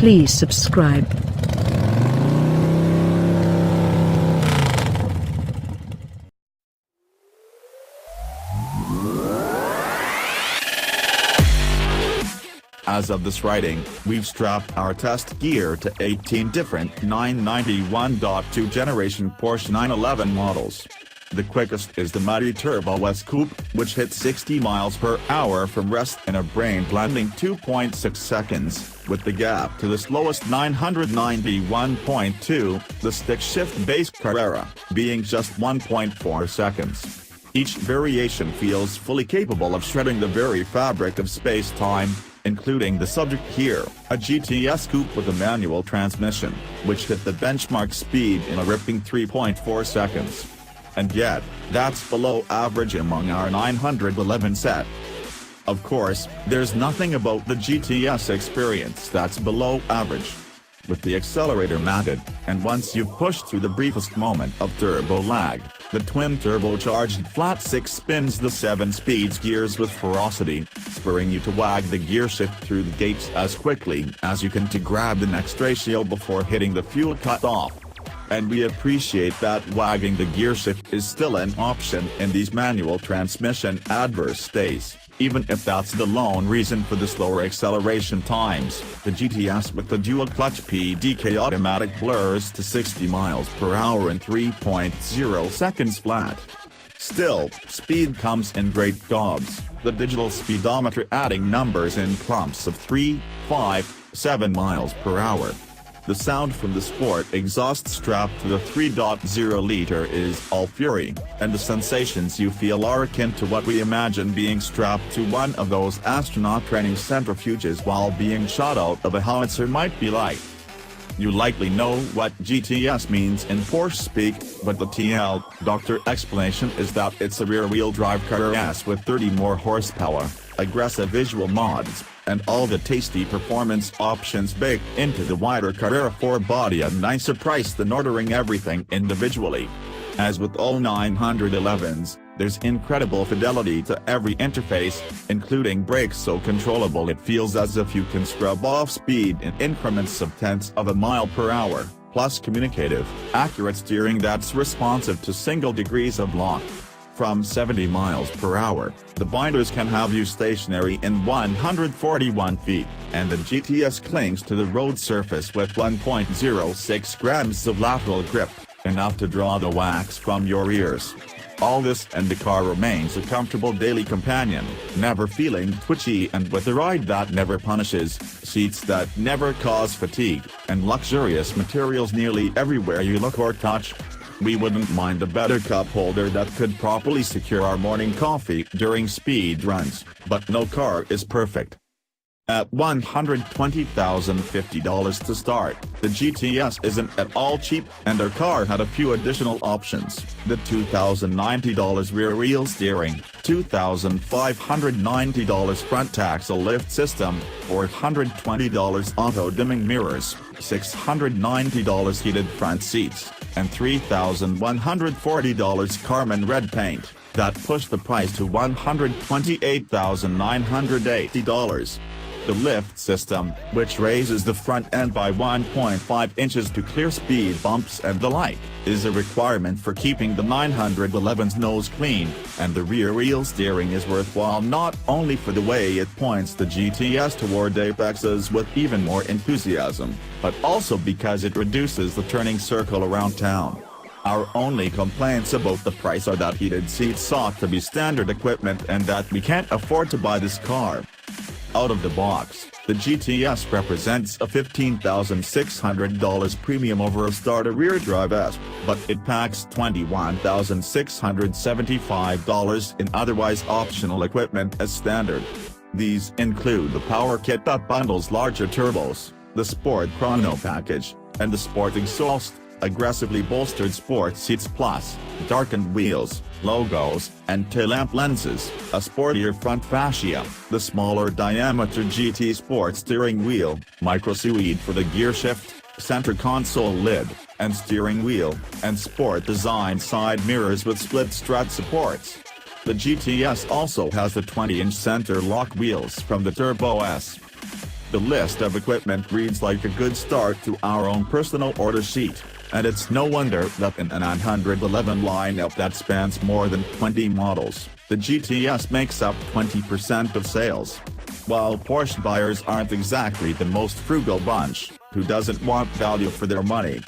Please subscribe. As of this writing, we've strapped our test gear to 18 different 991.2 generation Porsche 911 models. The quickest is the mighty Turbo S Coupe, which hit 60 miles per hour from rest in a brain-blending 2.6 seconds, with the gap to the slowest 991.2, the stick-shift-based Carrera, being just 1.4 seconds. Each variation feels fully capable of shredding the very fabric of space-time, including the subject here, a GTS coupe with a manual transmission, which hit the benchmark speed in a ripping 3.4 seconds. And yet, that's below average among our 911 set. Of course, there's nothing about the GTS experience that's below average. With the accelerator matted, and once you've pushed through the briefest moment of turbo lag, the twin-turbocharged flat 6 spins the 7-speed gears with ferocity, spurring you to wag the gearshift through the gates as quickly as you can to grab the next ratio before hitting the fuel cutoff. And we appreciate that wagging the gearshift is still an option in these manual transmission adverse days. Even if that's the lone reason for the slower acceleration times, the GTS with the dual-clutch PDK automatic blurs to 60 miles per hour in 3.0 seconds flat. Still, speed comes in great gobs, the digital speedometer adding numbers in clumps of 3, 5, 7 miles per hour. The sound from the sport exhaust strapped to the 3.0-liter is all fury, and the sensations you feel are akin to what we imagine being strapped to one of those astronaut-training centrifuges while being shot out of a howitzer might be like. You likely know what GTS means in Porsche speak, but the Doctor explanation is that it's a rear-wheel drive carrera with 30 more horsepower, aggressive visual mods, and all the tasty performance options baked into the wider Carrera 4 body at a nicer price than ordering everything individually. As with all 911s, there's incredible fidelity to every interface, including brakes so controllable it feels as if you can scrub off speed in increments of tenths of a mile per hour, plus communicative, accurate steering that's responsive to single degrees of lock. From 70 miles per hour, the binders can have you stationary in 141 feet, and the GTS clings to the road surface with 1.06 grams of lateral grip, enough to draw the wax from your ears. All this and the car remains a comfortable daily companion, never feeling twitchy and with a ride that never punishes, seats that never cause fatigue, and luxurious materials nearly everywhere you look or touch. We wouldn't mind a better cup holder that could properly secure our morning coffee during speed runs, but no car is perfect. At $120,050 to start, the GTS isn't at all cheap, and our car had a few additional options: the $2,090 rear-wheel steering, $2,590 front axle lift system, $420 auto-dimming mirrors, $690 heated front seats, and $3,140 Carmen red paint, that pushed the price to $128,980. The lift system, which raises the front end by 1.5 inches to clear speed bumps and the like, is a requirement for keeping the 911's nose clean, and the rear-wheel steering is worthwhile not only for the way it points the GTS toward apexes with even more enthusiasm, but also because it reduces the turning circle around town. Our only complaints about the price are that heated seats ought to be standard equipment and that we can't afford to buy this car. Out of the box, the GTS represents a $15,600 premium over a starter rear-drive S, but it packs $21,675 in otherwise optional equipment as standard. These include the power kit that bundles larger turbos, the Sport Chrono package, and the Sport exhaust, aggressively bolstered sport seats plus, darkened wheels, logos, and tail-lamp lenses, a sportier front fascia, the smaller diameter GT Sport steering wheel, micro-suede for the gear shift, center console lid, and steering wheel, and sport design side mirrors with split strut supports. The GTS also has the 20-inch center lock wheels from the Turbo S. The list of equipment reads like a good start to our own personal order sheet, and it's no wonder that in a 911 lineup that spans more than 20 models, the GTS makes up 20% of sales. While Porsche buyers aren't exactly the most frugal bunch, who doesn't want value for their money?